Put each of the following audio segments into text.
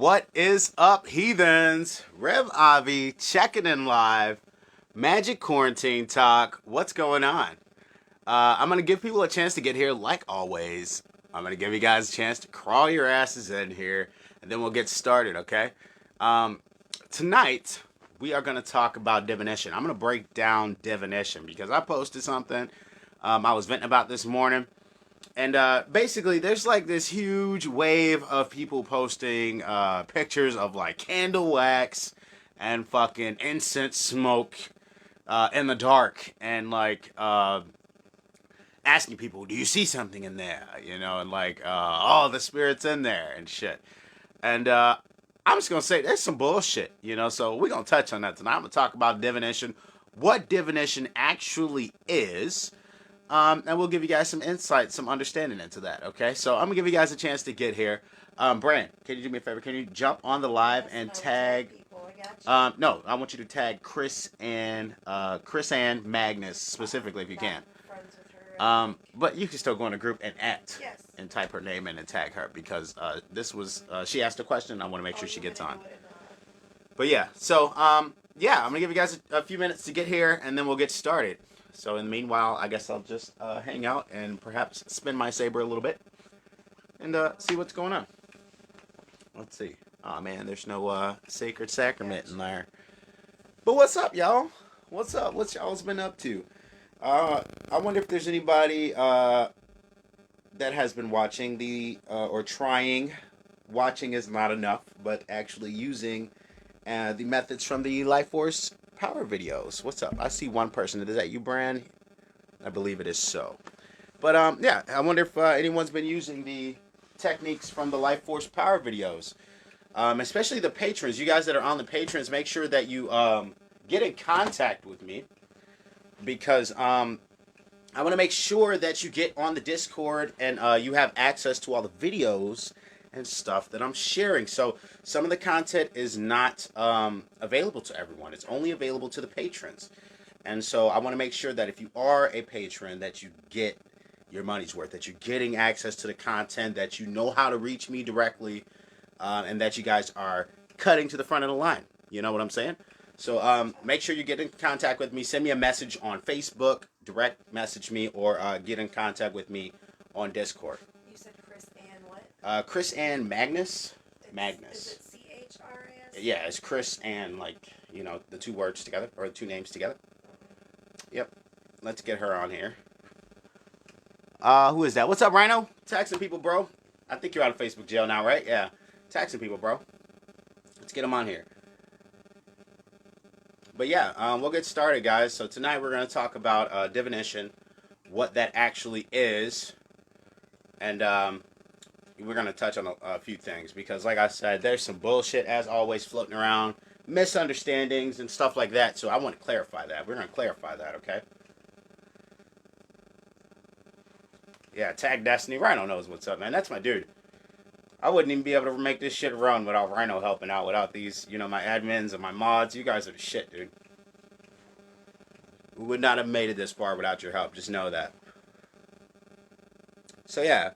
What is up, heathens? Rev Avi checking in live. Magic Quarantine Talk. What's going on? I'm going to give people a chance to get here like always. I'm going to give you guys a chance to crawl your asses in here, and then we'll get started, okay? Tonight, we are going to talk about divination. I'm going to break down divination because I posted something I was venting about this morning. And basically, there's like this huge wave of people posting pictures of like candle wax and fucking incense smoke in the dark, and like asking people, "Do you see something in there?" You know, and like, "Oh, the spirit's in there" and shit. And I'm just gonna say there's some bullshit, you know. So we're gonna touch on that tonight. I'm gonna talk about divination, what divination actually is. And we'll give you guys some insight, some understanding into that, okay? So I'm going to give you guys a chance to get here. Brian, can you do me a favor? Can you jump on the live and tag... no, I want you to tag Chris and Magnus, specifically, if you can. But you can still go in a group and and type her name in and tag her, because this was... she asked a question, I want to make sure she gets on. But yeah, so, yeah, I'm going to give you guys a few minutes to get here, and then we'll get started. So in the meanwhile, I guess I'll just hang out and perhaps spin my saber a little bit and see what's going on. Let's see. Oh man, there's no sacred sacrament in there. But what's up, y'all? What's up? What's y'all's been up to? I wonder if there's anybody that has been watching or trying. Watching is not enough, but actually using the methods from the Life Force Power videos. What's up? I see one person. Is that you, Brand? I believe it is so. But yeah, I wonder if anyone's been using the techniques from the Life Force Power videos, especially the patrons. You guys that are on the patrons, make sure that you get in contact with me, because I want to make sure that you get on the Discord and you have access to all the videos and stuff that I'm sharing. So some of the content is not available to everyone. It's only available to the patrons. And so I want to make sure that if you are a patron, that you get your money's worth, that you're getting access to the content, that you know how to reach me directly, and that you guys are cutting to the front of the line. You know what I'm saying? So make sure you get in contact with me. Send me a message on Facebook, direct message me, or get in contact with me on Discord. Chris and Magnus. Magnus. Is it C-H-R-A-S? Yeah, it's Chris and, like, you know, the two words together, or the two names together. Yep. Let's get her on here. Who is that? What's up, Rhino? Taxing people, bro. I think you're out of Facebook jail now, right? Yeah. Taxing people, bro. Let's get them on here. But yeah, we'll get started, guys. So tonight we're going to talk about divination, what that actually is, and we're going to touch on a few things, because like I said, there's some bullshit as always floating around, misunderstandings and stuff like that. So I want to clarify that. We're going to clarify that, okay? Yeah, tag Destiny. Rhino knows what's up, man. That's my dude. I wouldn't even be able to make this shit run without Rhino helping out, without these, you know, my admins and my mods. You guys are the shit, dude. We would not have made it this far without your help. Just know that. So yeah.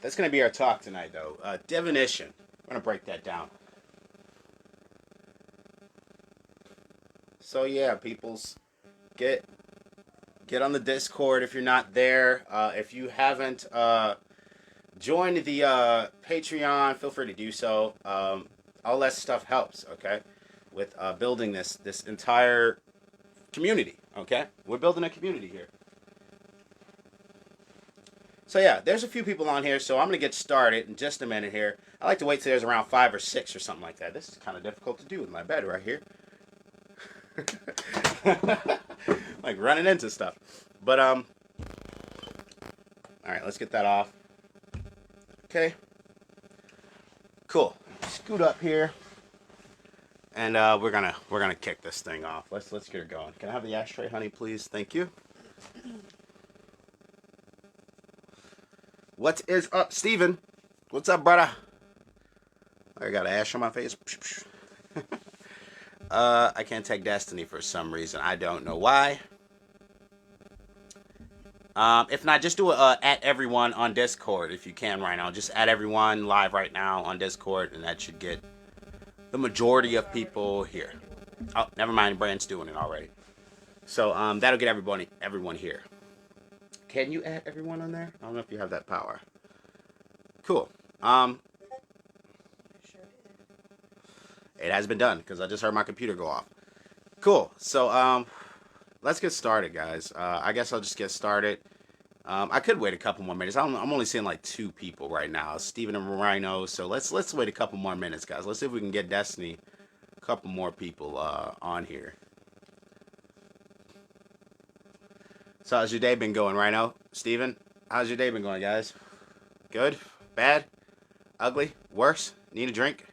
That's going to be our talk tonight, though. Divination. We're going to break that down. So, yeah, peoples. Get on the Discord if you're not there. If you haven't joined the Patreon, feel free to do so. All that stuff helps, okay? With building this entire community, okay? We're building a community here. So yeah, there's a few people on here, so I'm going to get started in just a minute here. I like to wait till there's around 5 or 6 or something like that. This is kind of difficult to do with my bed right here. Like running into stuff. But, alright, let's get that off. Okay. Cool. Scoot up here. And we're gonna kick this thing off. Let's get her going. Can I have the ashtray, honey, please? Thank you. What is up, Steven? What's up, brother? I got an ash on my face. I can't take Destiny for some reason. I don't know why. If not, just do a at everyone on Discord if you can right now. Just add everyone live right now on Discord, and that should get the majority of people here. Oh, never mind, Brand's doing it already. So that'll get everyone here. Can you add everyone on there? I don't know if you have that power. Cool. It has been done because I just heard my computer go off. Cool. So let's get started, guys. I guess I'll just get started. I could wait a couple more minutes. I'm only seeing like 2 people right now, Steven and Rhino. So let's wait a couple more minutes, guys. Let's see if we can get Destiny a couple more people on here. So how's your day been going, Rhino? Steven, how's your day been going, guys? Good? Bad? Ugly? Worse? Need a drink?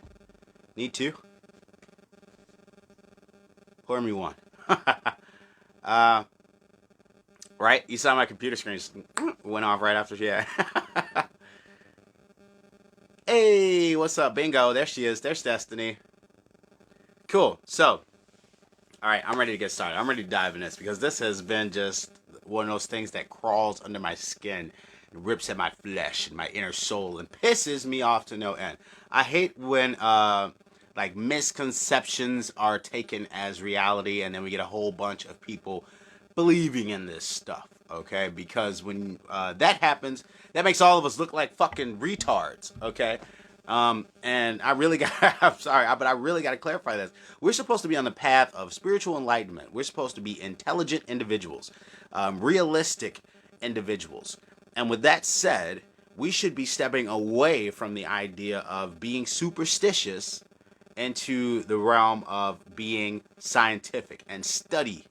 Need 2? Pour me one. Right? You saw my computer screen went off right after, yeah. Hey, what's up? Bingo. There she is. There's Destiny. Cool. So, all right, I'm ready to get started. I'm ready to dive in this because this has been just one of those things that crawls under my skin and rips at my flesh and my inner soul and pisses me off to no end. I hate when like misconceptions are taken as reality and then we get a whole bunch of people believing in this stuff, okay? Because when that happens, that makes all of us look like fucking retards, okay? And I really got, I'm sorry, but I really got to clarify this. We're supposed to be on the path of spiritual enlightenment. We're supposed to be intelligent individuals, realistic individuals. And with that said, we should be stepping away from the idea of being superstitious into the realm of being scientific and studying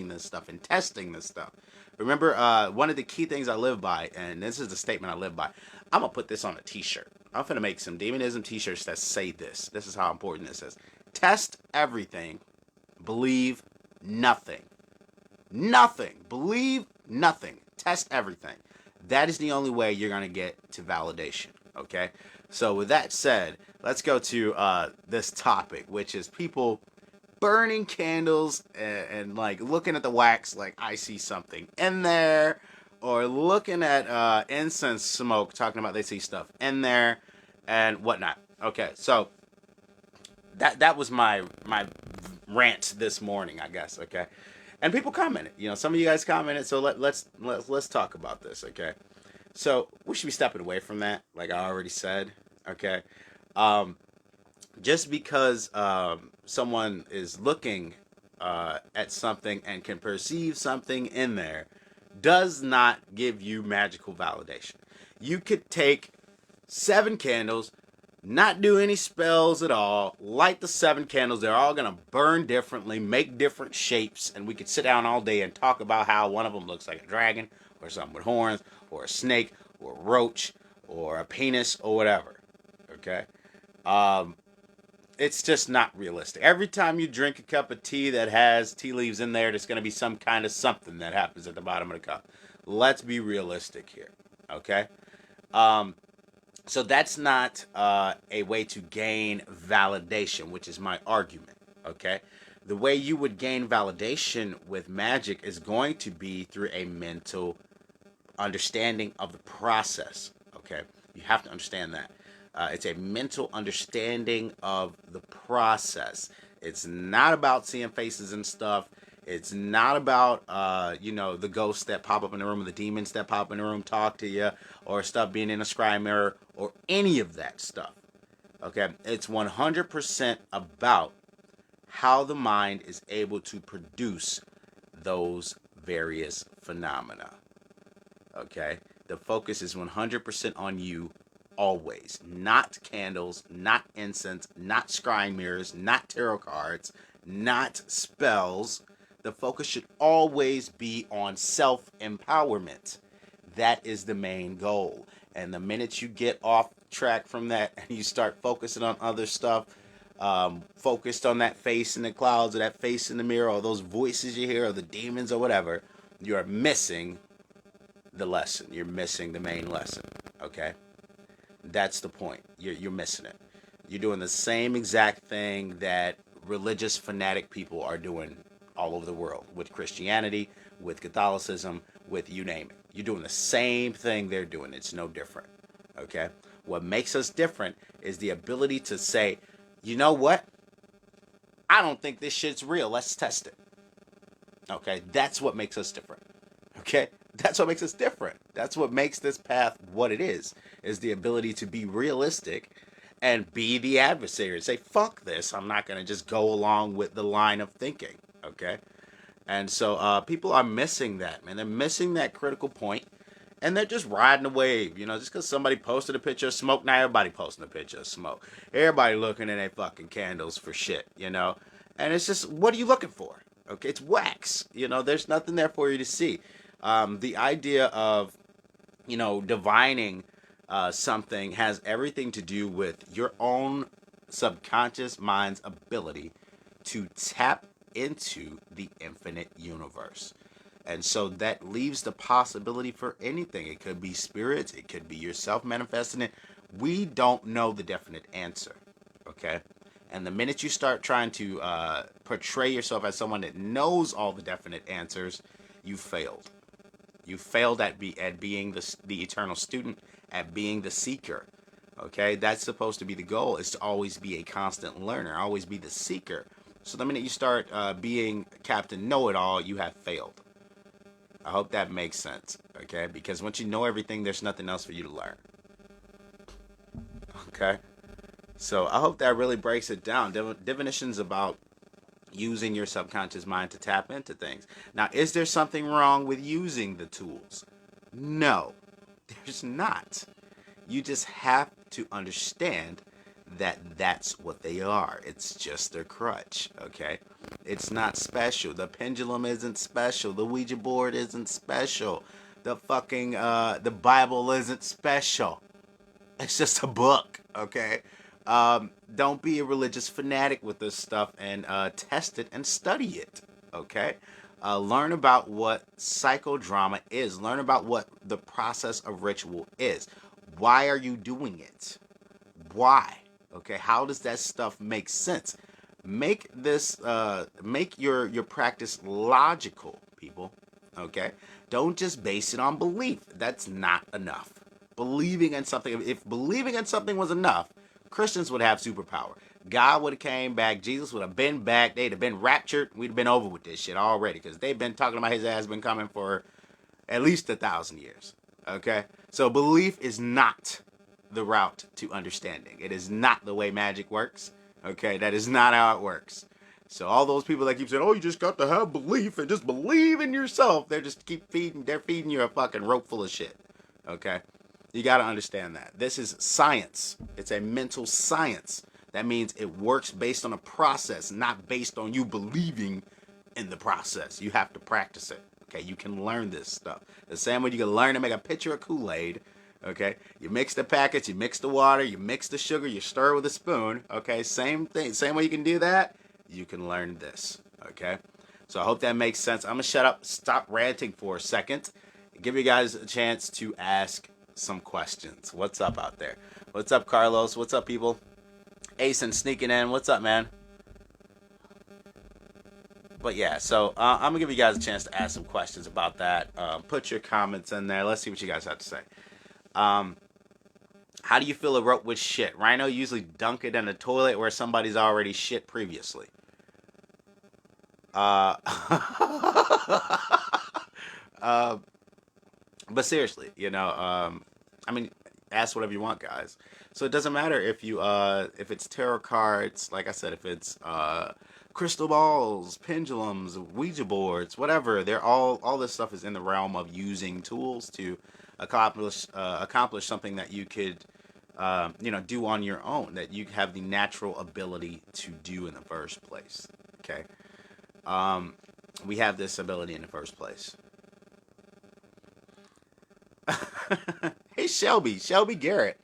this stuff and testing this stuff. Remember, one of the key things I live by, and this is the statement I live by, I'm going to put this on a t-shirt. I'm going to make some Demonism t-shirts that say this. This is how important this is. Test everything. Believe nothing. Nothing. Believe nothing. Test everything. That is the only way you're going to get to validation. Okay? So with that said, let's go to this topic, which is people burning candles and like looking at the wax like I see something in there, or looking at incense smoke talking about they see stuff in there and whatnot. Okay, so that was my rant this morning, I guess. Okay, and people commented. You know, some of you guys commented. So let's talk about this. Okay, so we should be stepping away from that, like I already said. Okay, just because someone is looking at something and can perceive something in there does not give you magical validation. You could take 7 candles, not do any spells at all, light the 7 candles, they're all going to burn differently, make different shapes, and we could sit down all day and talk about how one of them looks like a dragon, or something with horns, or a snake, or a roach, or a penis, or whatever. Okay? It's just not realistic. Every time you drink a cup of tea that has tea leaves in there, there's going to be some kind of something that happens at the bottom of the cup. Let's be realistic here, okay? So that's not a way to gain validation, which is my argument, okay? The way you would gain validation with magic is going to be through a mental understanding of the process, okay? You have to understand that. It's a mental understanding of the process. It's not about seeing faces and stuff. It's not about, the ghosts that pop up in the room or the demons that pop up in the room talk to you, or stuff being in a scry mirror or any of that stuff. Okay? It's 100% about how the mind is able to produce those various phenomena. Okay? The focus is 100% on you. Always. Not candles, not incense, not scrying mirrors, not tarot cards, not spells. The focus should always be on self-empowerment. That is the main goal. And the minute you get off track from that and you start focusing on other stuff, focused on that face in the clouds or that face in the mirror or those voices you hear or the demons or whatever, you are missing the lesson. You're missing the main lesson. Okay? That's the point. You're missing it. You're doing the same exact thing that religious fanatic people are doing all over the world with Christianity, with Catholicism, with you name it. You're doing the same thing they're doing. It's no different. Okay? What makes us different is the ability to say, you know what? I don't think this shit's real. Let's test it. Okay? That's what makes us different. Okay? That's what makes us different. That's what makes this path what it is the ability to be realistic and be the adversary. Say, fuck this. I'm not going to just go along with the line of thinking. Okay? And so people are missing that, man. They're missing that critical point, and they're just riding the wave. You know, just because somebody posted a picture of smoke, now everybody posting a picture of smoke. Everybody looking at their fucking candles for shit, you know. And it's just, what are you looking for? Okay, it's wax. You know, there's nothing there for you to see. The idea of, you know, divining something has everything to do with your own subconscious mind's ability to tap into the infinite universe. And so that leaves the possibility for anything. It could be spirits, it could be yourself manifesting it. We don't know the definite answer. Okay? And the minute you start trying to portray yourself as someone that knows all the definite answers, you failed. You failed at being the eternal student, at being the seeker. Okay? That's supposed to be the goal, is to always be a constant learner, always be the seeker. So the minute you start being Captain Know-It-All, you have failed. I hope that makes sense, okay? Because once you know everything, there's nothing else for you to learn. Okay? So I hope that really breaks it down. Divination's about using your subconscious mind to tap into things. Now, is there something wrong with using the tools? No, there's not. You just have to understand that that's what they are. It's just a crutch, okay? It's not special. The pendulum isn't special. The Ouija board isn't special. The fucking, the Bible isn't special. It's just a book, okay? Don't be a religious fanatic with this stuff, and test it and study it, okay? Learn about what psychodrama is. Learn about what the process of ritual is. Why are you doing it? Why? Okay, how does that stuff make sense? Make this, make your practice logical, people. Okay, don't just base it on belief. That's not enough. Believing in something. If believing in something was enough, Christians would have superpower. God would have came back. Jesus would have been back. They'd have been raptured. We'd have been over with this shit already, because they've been talking about his ass been coming for at least 1,000 years. Okay, so belief is not the route to understanding. It is not the way magic works. Okay, that is not how it works. So all those people that keep saying, "Oh, you just got to have belief and just believe in yourself," they're feeding you a fucking rope full of shit. Okay, you got to understand that this is science. It's a mental science. That means it works based on a process, not based on you believing in the process. You have to practice it. Okay, you can learn this stuff the same way you can learn to make a pitcher of Kool-Aid. Okay, you mix the packets, you mix the water, you mix the sugar, you stir with a spoon. Okay, same thing. Same way you can do that, you can learn this. Okay, so I hope that makes sense. I'm gonna shut up, stop ranting for a second, give you guys a chance to ask some questions. What's up out there? What's up, Carlos? What's up, people? Asen sneaking in. What's up, man? But yeah, so I'm gonna give you guys a chance to ask some questions about that. Put your comments in there. Let's see what you guys have to say. How do you fill a rope with shit? Rhino usually dunk it in a toilet where somebody's already shit previously. Uh, but seriously, you know, I mean, ask whatever you want, guys. So it doesn't matter if if it's tarot cards, like I said, if it's crystal balls, pendulums, Ouija boards, whatever. They're all this stuff is in the realm of using tools to accomplish something that you could do on your own, that you have the natural ability to do in the first place. Okay, we have this ability in the first place. Hey, Shelby Garrett,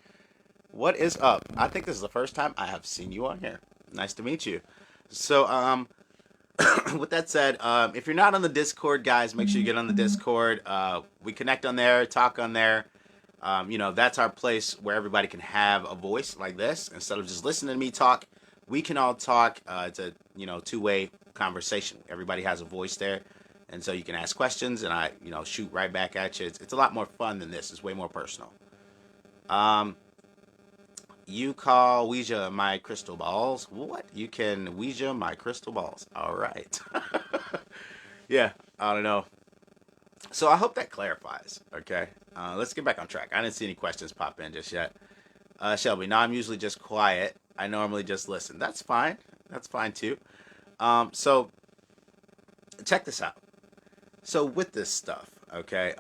what is up? I think this is the first time I have seen you on here. Nice to meet you. So, with that said, if you're not on the Discord, guys, make sure you get on the Discord. We connect on there, talk on there. That's our place where everybody can have a voice like this. Instead of just listening to me talk, we can all talk. It's a two-way conversation. Everybody has a voice there, And so you can ask questions, and I, shoot right back at you. It's a lot more fun than this. It's way more personal. Um, you call Ouija my crystal balls. What? You can Ouija my crystal balls. All right. Yeah, I don't know. So I hope that clarifies. Okay. Let's get back on track. I didn't see any questions pop in just yet. Shelby, now I'm usually just quiet. I normally just listen. That's fine. That's fine too. So check this out. So with this stuff, okay,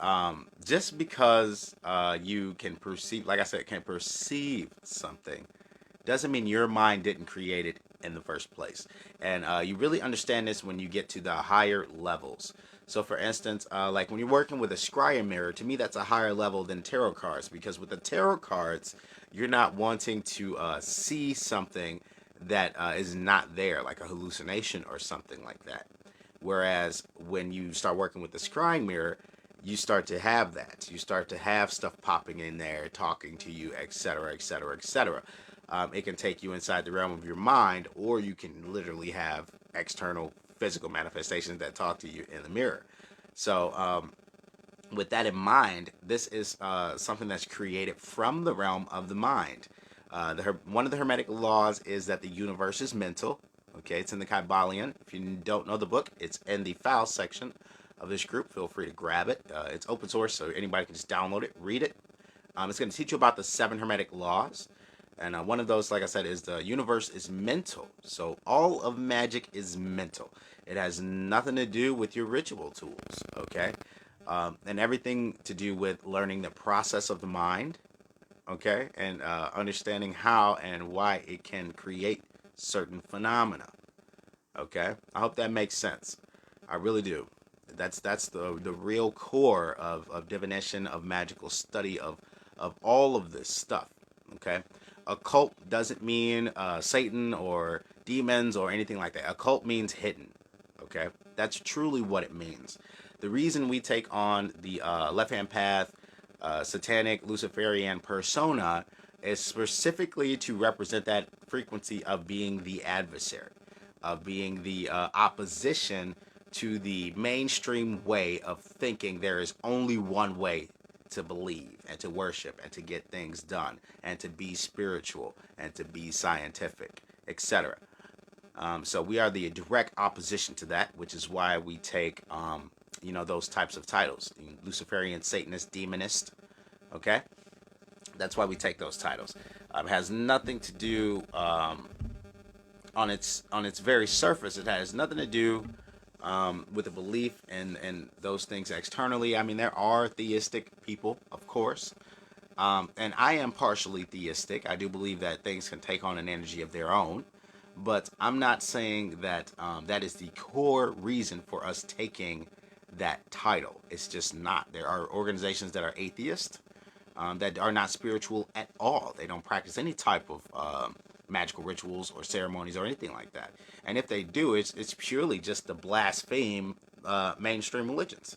just because you can perceive, like I said, can perceive something, doesn't mean your mind didn't create it in the first place. And you really understand this when you get to the higher levels. So for instance, like when you're working with a scry mirror, to me that's a higher level than tarot cards, because with the tarot cards, you're not wanting to see something that is not there, like a hallucination or something like that. Whereas when you start working with the scrying mirror, you start to have that. You start to have stuff popping in there, talking to you, etc., etc., etc. It can take you inside the realm of your mind, or you can literally have external physical manifestations that talk to you in the mirror. So, with that in mind, this is something that's created from the realm of the mind. One of the Hermetic laws is that the universe is mental. Okay, it's in the Kybalion. If you don't know the book, it's in the files section of this group. Feel free to grab it. It's open source, so anybody can just download it, read it. It's going to teach you about the 7 Hermetic laws. And one of those, like I said, is the universe is mental. So all of magic is mental. It has nothing to do with your ritual tools, okay? And everything to do with learning the process of the mind, okay? And understanding how and why it can create certain phenomena, okay? I hope that makes sense. I really do. That's the real core of divination, of magical study, of all of this stuff, okay? Occult doesn't mean Satan or demons or anything like that. Occult means hidden, okay? That's truly what it means. The reason we take on the left-hand path, satanic, Luciferian persona is specifically to represent that frequency of being the adversary, of being the opposition to the mainstream way of thinking there is only one way to believe and to worship and to get things done and to be spiritual and to be scientific, etc. So we are the direct opposition to that, which is why we take, those types of titles, Luciferian, Satanist, Demonist. Okay, that's why we take those titles. It has nothing to do on its very surface. It has nothing to do with a belief in those things externally. I mean, there are theistic people, of course, and I am partially theistic. I do believe that things can take on an energy of their own, but I'm not saying that that is the core reason for us taking that title. It's just not. There are organizations that are atheist, that are not spiritual at all. They don't practice any type of magical rituals or ceremonies or anything like that. And if they do, it's purely just to blaspheme mainstream religions,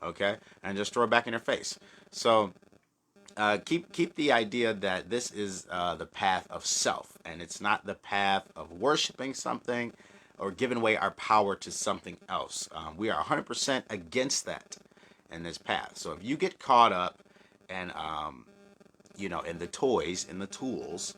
okay, and just throw it back in their face. So keep the idea that this is the path of self, and it's not the path of worshiping something or giving away our power to something else. We are 100% against that in this path. So if you get caught up and in the toys, in the tools,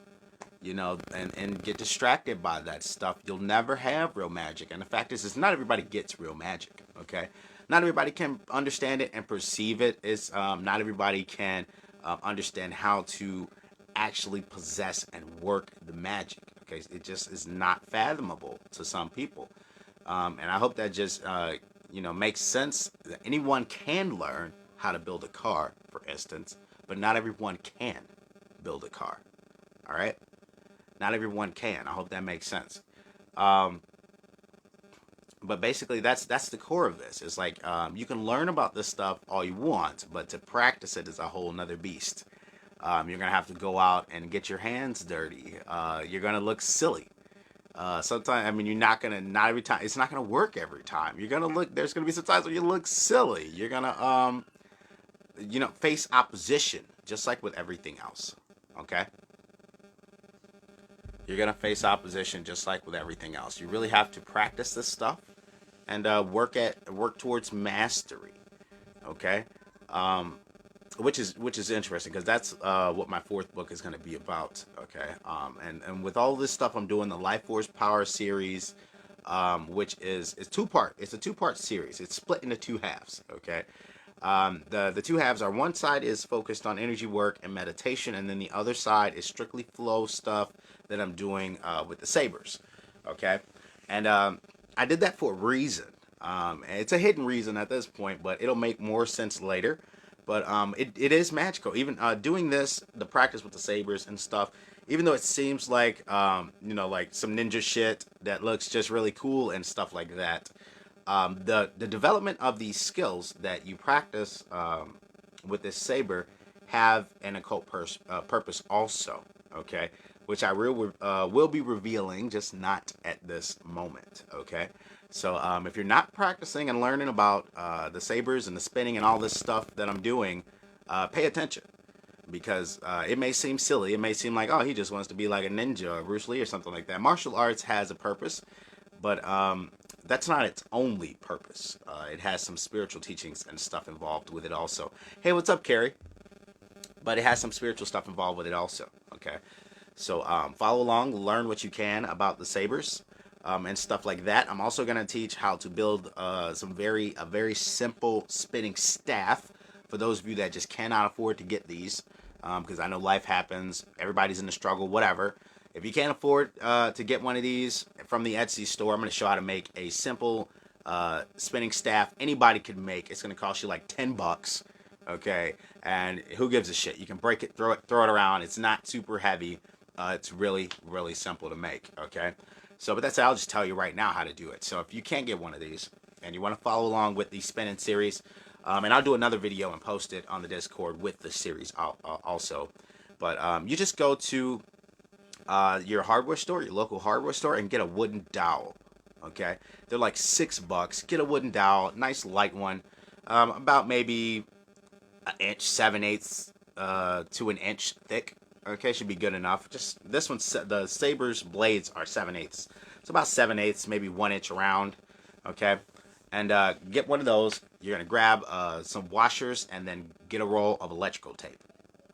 and get distracted by that stuff, you'll never have real magic. And the fact is not everybody gets real magic, okay? Not everybody can understand it and perceive it. It's not everybody can understand how to actually possess and work the magic, okay? It just is not fathomable to some people. And I hope that just, makes sense. Anyone can learn how to build a car, for instance, but not everyone can build a car, all right? Not everyone can. I hope that makes sense. But basically, that's the core of this. It's like you can learn about this stuff all you want, but to practice it is a whole nother beast. You're gonna have to go out and get your hands dirty. You're gonna look silly. Sometimes, I mean, not every time. It's not gonna work every time. You're gonna look. There's gonna be some times where you look silly. You're gonna face opposition, just like with everything else. Okay. You're going to face opposition just like with everything else. You really have to practice this stuff. and work towards mastery. Okay, um, which is interesting because that's what my fourth book is going to be about. Okay, and with all this stuff I'm doing, the Life Force Power series, which is two part. It's a two-part series. It's split into two halves. Okay, the two halves are, one side is focused on energy work and meditation, and then the other side is strictly flow stuff that I'm doing with the sabers. Okay, and I did that for a reason. And it's a hidden reason at this point, but it'll make more sense later. But it is magical. Even doing this, the practice with the sabers and stuff, even though it seems like like some ninja shit that looks just really cool and stuff like that, the development of these skills that you practice with this saber have an occult purpose also. Okay, which I will be revealing, just not at this moment. Okay, so if you're not practicing and learning about the sabers and the spinning and all this stuff that I'm doing, pay attention because it may seem silly. It may seem like, oh, he just wants to be like a ninja or Bruce Lee or something like that. Martial arts has a purpose, but that's not its only purpose. It has some spiritual teachings and stuff involved with it also. Hey, what's up, Carrie? But it has some spiritual stuff involved with it also. Okay, so follow along, learn what you can about the sabers. And stuff like that. I'm also going to teach how to build a very simple spinning staff for those of you that just cannot afford to get these, because I know life happens, everybody's in the struggle, whatever. If you can't afford to get one of these from the Etsy store, I'm going to show how to make a simple spinning staff anybody can make. It's going to cost you like $10, okay? And who gives a shit? You can break it, throw it around. It's not super heavy. It's really simple to make, okay? So, but that's it. I'll just tell you right now how to do it. So if you can't get one of these and you want to follow along with the spinning series, and I'll do another video and post it on the Discord with the series also. But you just go to your hardware store, your local hardware store, and get a wooden dowel. Okay, they're like $6. Get a wooden dowel, nice light one, about maybe an inch, 7/8 to an inch thick. Okay, should be good enough. Just this one, the saber's blades are 7/8. It's about 7/8, maybe 1 inch around. Okay, and get one of those. You're gonna grab some washers and then get a roll of electrical tape.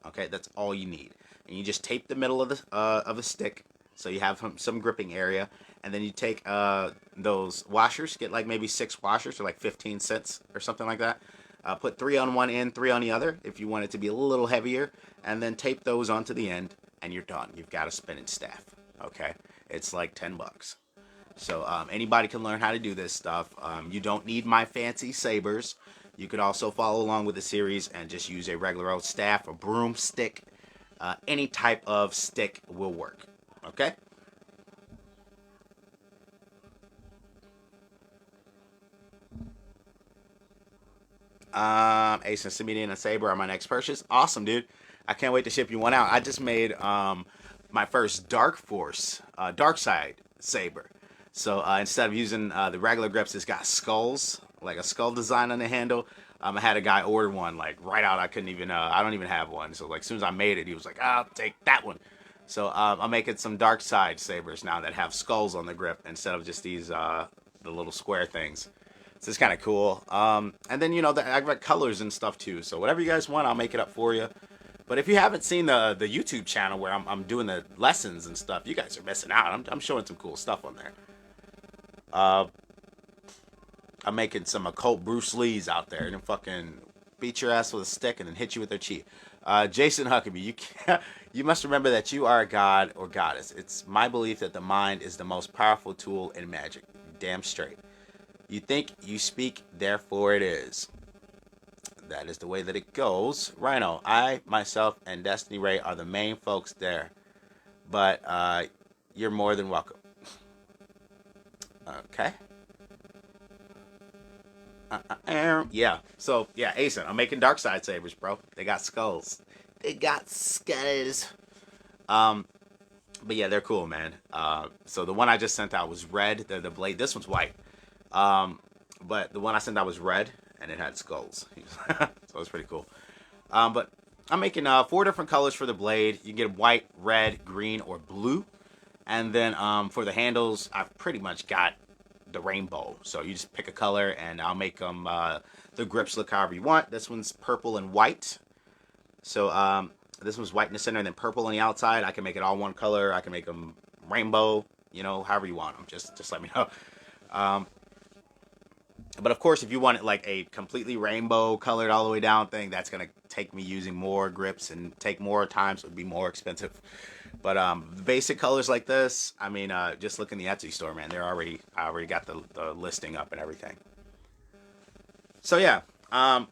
Okay, that's all you need. And you just tape the middle of the stick so you have some gripping area. And then you take those washers, get like maybe 6 washers for like 15 cents or something like that. Put 3 on one end, 3 on the other if you want it to be a little heavier, and then tape those onto the end, and you're done. You've got a spinning staff. Okay, it's like $10. So anybody can learn how to do this stuff. You don't need my fancy sabers. You could also follow along with the series and just use a regular old staff, a broomstick, any type of stick will work. Okay. Ace and Simidian and Saber are my next purchase. Awesome, dude. I can't wait to ship you one out. I just made my first Dark Force, Dark Side Saber. So instead of using the regular grips, it's got skulls, like a skull design on the handle. I had a guy order one like right out. I couldn't even. I don't even have one. So like as soon as I made it, he was like, "I'll take that one." So I'm making some Dark Side Sabers now that have skulls on the grip instead of just these the little square things. So it's kind of cool. And then, I've got colors and stuff too. So whatever you guys want, I'll make it up for you. But if you haven't seen the YouTube channel where I'm doing the lessons and stuff, you guys are missing out. I'm showing some cool stuff on there. I'm making some occult Bruce Lees out there and then fucking beat your ass with a stick and then hit you with their chi. Jason Huckabee, you must remember that you are a god or goddess. It's my belief that the mind is the most powerful tool in magic. Damn straight. You think, you speak, therefore it is. That is the way that it goes. Rhino, I, myself, and Destiny Ray are the main folks there. But you're more than welcome. Okay. Yeah. So, yeah, Asen, I'm making Dark Side Sabers, bro. They got skulls. But yeah, they're cool, man. So the one I just sent out was red. The blade. This one's white. But the one I sent out was red, and it had skulls. So it's pretty cool. But I'm making 4 different colors for the blade. You can get white, red, green, or blue. And then for the handles, I've pretty much got the rainbow. So you just pick a color, and I'll make them the grips look however you want. This one's purple and white. So this one's white in the center and then purple on the outside. I can make it all one color. I can make them rainbow. However you want them. Just let me know. But of course, if you want it like a completely rainbow colored all the way down thing, that's gonna take me using more grips and take more time, so it'd be more expensive. But the basic colors like this, I mean, just look in the Etsy store, man. I already got the listing up and everything. So yeah,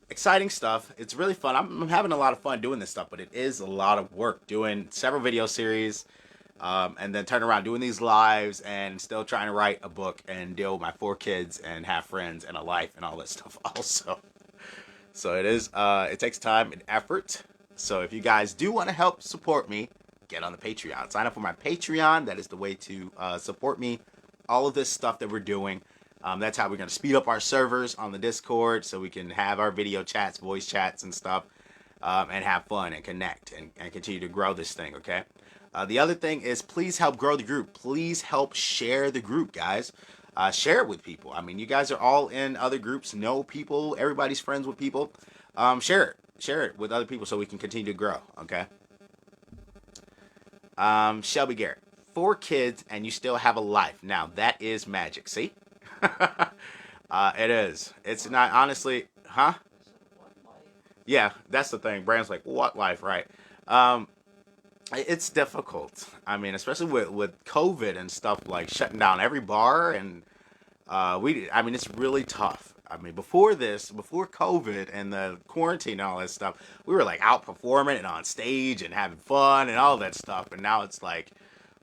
exciting stuff. It's really fun. I'm having a lot of fun doing this stuff, but it is a lot of work doing several video series. And then turn around doing these lives and still trying to write a book and deal with my 4 kids and have friends and a life and all that stuff also. So it takes time and effort. So if you guys do want to help support me, get on the Patreon. Sign up for my Patreon. That is the way to support me. All of this stuff that we're doing. That's how we're going to speed up our servers on the Discord so we can have our video chats, voice chats and stuff, and have fun and connect and continue to grow this thing, okay? The other thing is, please help grow the group. Please help share the group, guys. Share it with people. I mean, you guys are all in other groups, know people, everybody's friends with people. Share it with other people so we can continue to grow, okay? Shelby Garrett, 4 kids and you still have a life. Now, that is magic, see? It is. It's not, honestly, huh? Yeah, that's the thing. Brand's like, what life, right? It's difficult. I mean, especially with COVID and stuff, like shutting down every bar, and it's really tough. I mean, before COVID and the quarantine and all that stuff, we were like out performing and on stage and having fun and all that stuff. And now it's like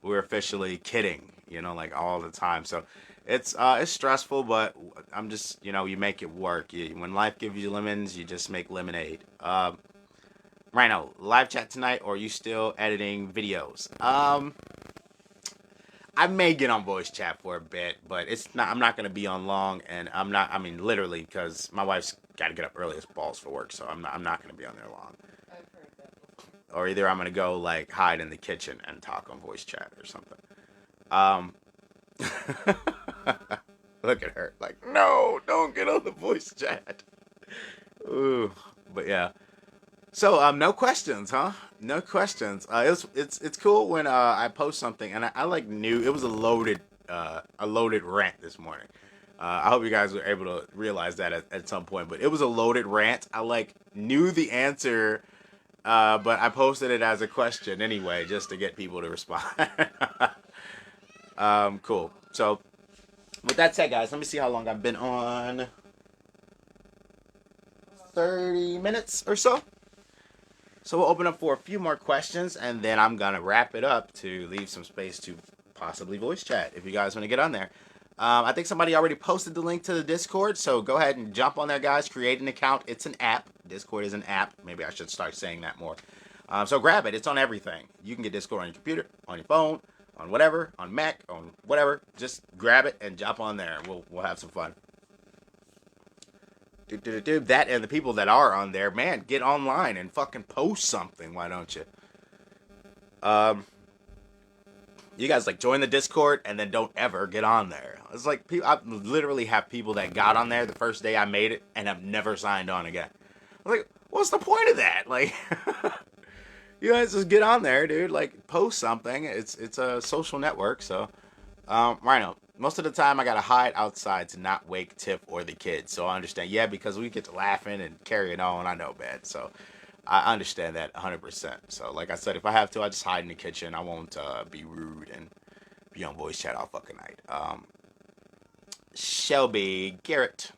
we're officially kidding, like all the time. So it's stressful, but I'm just, you make it work. When life gives you lemons, you just make lemonade. Rhino, live chat tonight, or are you still editing videos? I may get on voice chat for a bit, but I'm not gonna be on long, and literally, because my wife's got to get up early as balls for work, so I'm not gonna be on there long. I've heard that before. Or either I'm gonna go like hide in the kitchen and talk on voice chat or something. Look at her, like, no, don't get on the voice chat. Ooh, but yeah. So, no questions, huh? No questions. It's cool when I post something and I knew it was a loaded rant this morning. I hope you guys were able to realize that at some point, but it was a loaded rant. I knew the answer, but I posted it as a question anyway, just to get people to respond. Cool. So, with that said, guys, let me see how long I've been on. 30 minutes or so. So we'll open up for a few more questions, and then I'm going to wrap it up to leave some space to possibly voice chat if you guys want to get on there. I think somebody already posted the link to the Discord, so go ahead and jump on there, guys. Create an account. It's an app. Discord is an app. Maybe I should start saying that more. So grab it. It's on everything. You can get Discord on your computer, on your phone, on whatever, on Mac, on whatever. Just grab it and jump on there. We'll have some fun. That and the people that are on there, man, get online and fucking post something. Why don't you? You guys join the Discord and then don't ever get on there. It's like I literally have people that got on there the first day I made it and have never signed on again. I'm like, what's the point of that? You guys just get on there, dude. Post something. It's a social network. So, Rhino. Most of the time, I gotta hide outside to not wake Tiff or the kids. So I understand. Yeah, because we get to laughing and carrying on. I know, man. So I understand that 100%. So like I said, if I have to, I just hide in the kitchen. I won't be rude and be on voice chat all fucking night. Shelby Garrett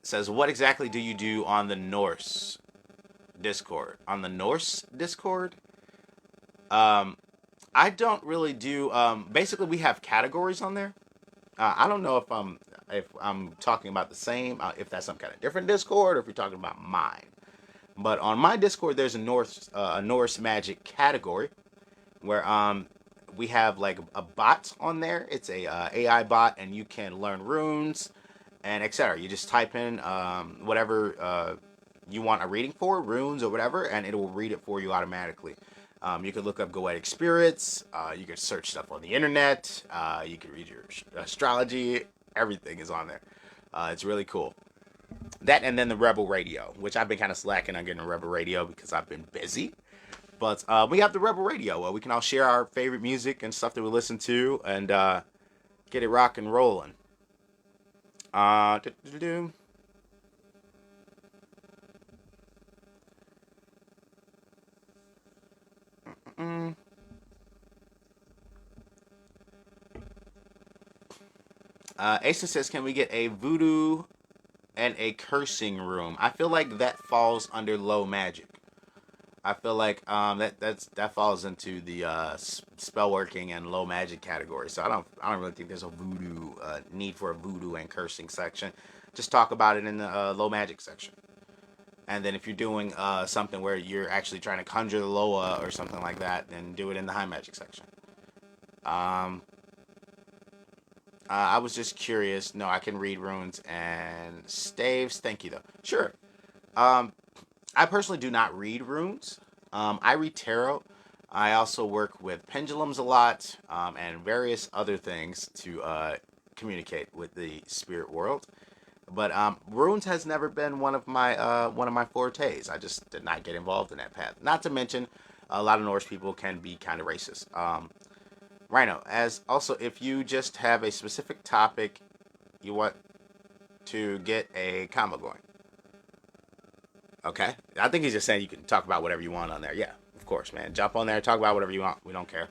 says, what exactly do you do on the Norse Discord? On the Norse Discord? I don't really do. Basically, we have categories on there. I don't know if I'm talking about the same. If that's some kind of different Discord, or if you're talking about mine. But on my Discord, there's a Norse magic category where we have a bot on there. It's a AI bot, and you can learn runes and etc. You just type in whatever you want a reading for, runes or whatever, and it will read it for you automatically. You can look up Goetic spirits. You can search stuff on the internet. You can read your astrology. Everything is on there. It's really cool. That and then the Rebel Radio, which I've been kind of slacking on getting a Rebel Radio because I've been busy. But we have the Rebel Radio where we can all share our favorite music and stuff that we listen to and get it rock and rolling. Do-do-do-do. Mm. Asa says, can we get a voodoo and a cursing room? I feel like that falls under low magic. I feel like that falls into the spell working and low magic category. So I don't really think there's a voodoo need for a voodoo and cursing section. Just talk about it in the low magic section. And then if you're doing something where you're actually trying to conjure the Loa or something like that, then do it in the high magic section. I was just curious. No, I can read runes and staves. Thank you, though. Sure. I personally do not read runes. I read tarot. I also work with pendulums a lot and various other things to communicate with the spirit world. But runes has never been one of my fortes. I just did not get involved in that path. Not to mention, a lot of Norse people can be kind of racist. Rhino, as also if you just have a specific topic you want to get a combo going. Okay, I think he's just saying you can talk about whatever you want on there. Yeah, of course, man. Jump on there, talk about whatever you want. We don't care.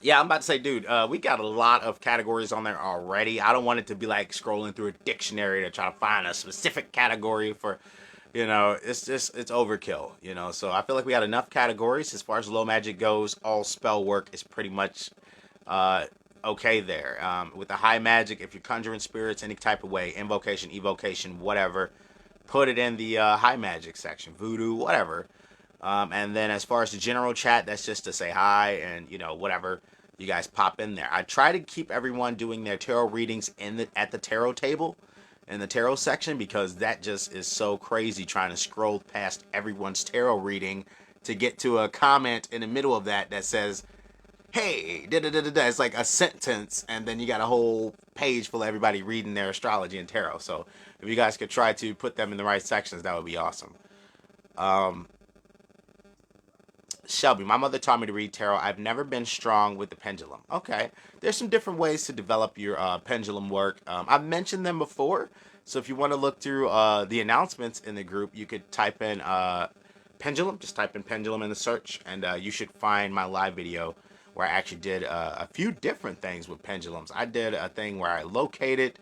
Yeah, I'm about to say, dude, we got a lot of categories on there already. I don't want it to be like scrolling through a dictionary to try to find a specific category for, it's overkill. So I feel like we got enough categories as far as low magic goes. All spell work is pretty much okay there. With the high magic, if you're conjuring spirits any type of way, invocation, evocation, whatever, put it in the high magic section, voodoo, whatever. And then as far as the general chat, that's just to say hi and whatever you guys pop in there. I try to keep everyone doing their tarot readings at the tarot table in the tarot section because that just is so crazy trying to scroll past everyone's tarot reading to get to a comment in the middle of that says, hey, da da da da da. It's like a sentence, and then you got a whole page full of everybody reading their astrology and tarot. So if you guys could try to put them in the right sections, that would be awesome. Shelby, my mother taught me to read tarot. I've never been strong with the pendulum. Okay, there's some different ways to develop your pendulum work. I've mentioned them before, so if you want to look through the announcements in the group, you could type in pendulum. Just type in pendulum in the search, and you should find my live video where I actually did a few different things with pendulums. I did a thing where I located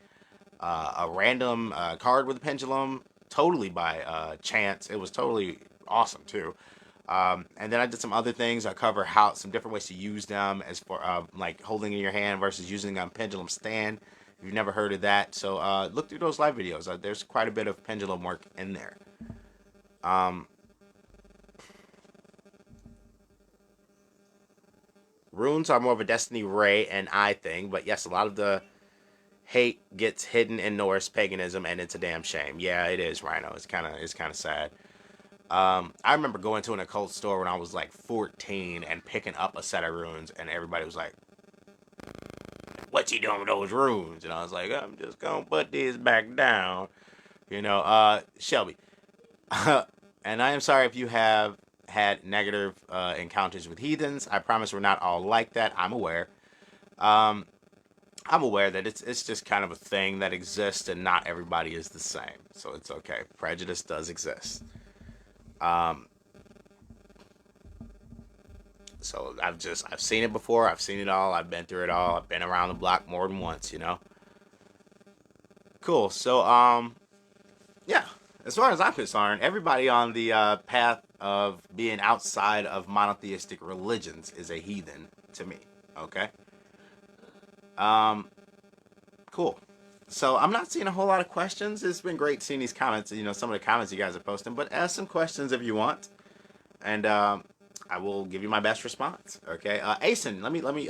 a random card with a pendulum, totally by chance. It was totally awesome too. And then I did some other things. I cover some different ways to use them as for like holding in your hand versus using a pendulum stand. If you've never heard of that, so look through those live videos. There's quite a bit of pendulum work in there. Runes are more of a Destiny Ray and I thing, but yes, a lot of the hate gets hidden in Norse paganism, and it's a damn shame. Yeah, it is, Rhino. It's kind of sad. I remember going to an occult store when I was like 14 and picking up a set of runes, and everybody was like, "What's he doing with those runes?" And I was like, "I'm just gonna put these back down." Shelby. And I am sorry if you have had negative encounters with heathens. I promise we're not all like that. I'm aware. Um, I'm aware that it's just kind of a thing that exists, and not everybody is the same. So it's okay. Prejudice does exist. Um, so I've seen it before. I've seen it all. I've been through it all. I've been around the block more than once. Cool. So yeah. As far as I'm concerned, everybody on the path of being outside of monotheistic religions is a heathen to me. Okay. Um. Cool. So I'm not seeing a whole lot of questions. It's been great seeing these comments. Some of the comments you guys are posting. But ask some questions if you want, and I will give you my best response. Okay. Asen, let me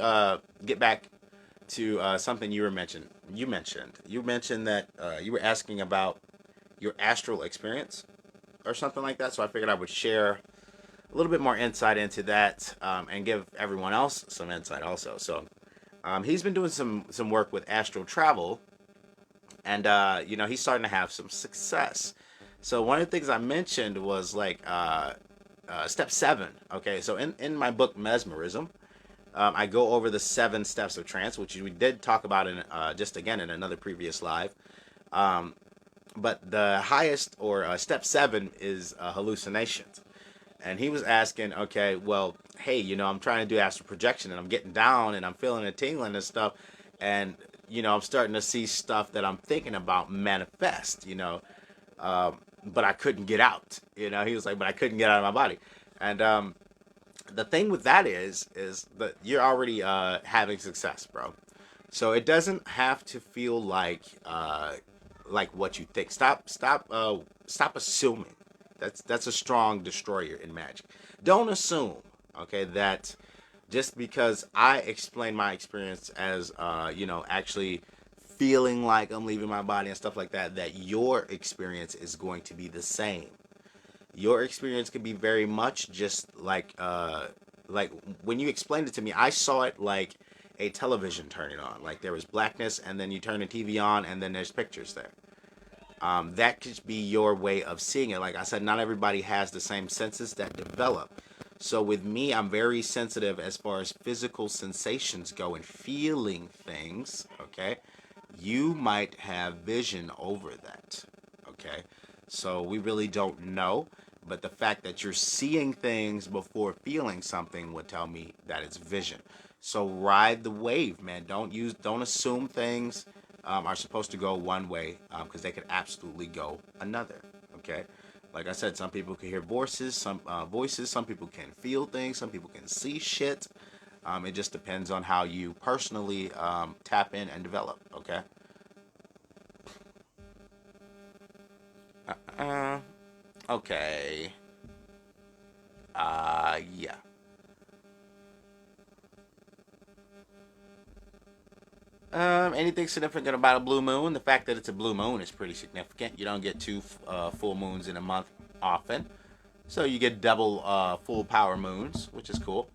get back to something you mentioned. You mentioned that you were asking about your astral experience or something like that. So I figured I would share a little bit more insight into that, and give everyone else some insight also. So he's been doing some work with astral travel, and he's starting to have some success. So one of the things I mentioned was like step 7. Okay, so in my book Mesmerism, I go over the 7 steps of trance, which we did talk about in just again in another previous live. Um, but the highest, or step 7, is hallucinations. And he was asking, okay, well, hey, I'm trying to do astral projection, and I'm getting down, and I'm feeling a tingling and stuff, and I'm starting to see stuff that I'm thinking about manifest, but I couldn't get out. He was like, but I couldn't get out of my body, and the thing with that is that you're already having success, bro. So it doesn't have to feel like what you think. Stop assuming. That's a strong destroyer in magic. Don't assume, okay, that just because I explain my experience as actually feeling like I'm leaving my body and stuff like that, that your experience is going to be the same. Your experience could be very much just like when you explained it to me, I saw it like a television turning on. Like there was blackness, and then you turn the TV on, and then there's pictures there. That could be your way of seeing it. Like I said, not everybody has the same senses that develop. So with me, I'm very sensitive as far as physical sensations go and feeling things. Okay, you might have vision over that. Okay, so we really don't know. But the fact that you're seeing things before feeling something would tell me that it's vision. So ride the wave, man. Don't assume things are supposed to go one way, because they could absolutely go another. Okay, like I said, some people can hear voices. Some people can feel things. Some people can see shit. It just depends on how you personally tap in and develop. Okay. Uh, okay. Yeah. Anything significant about a blue moon? The fact that it's a blue moon is pretty significant. You don't get two full moons in a month often, so you get double full power moons, which is cool.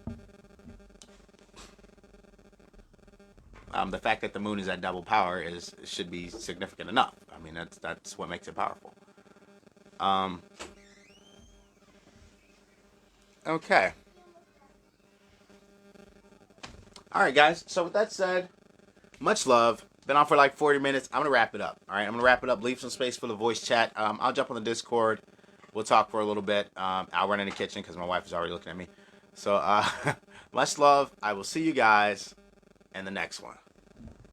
The fact that the moon is at double power should be significant enough. I mean, that's what makes it powerful. Um, okay. All right, guys. So with that said, much love. Been on for like 40 minutes. I'm gonna wrap it up. All right, I'm gonna wrap it up. Leave some space for the voice chat. I'll jump on the Discord. We'll talk for a little bit. I'll run in the kitchen because my wife is already looking at me. So much love. I will see you guys in the next one.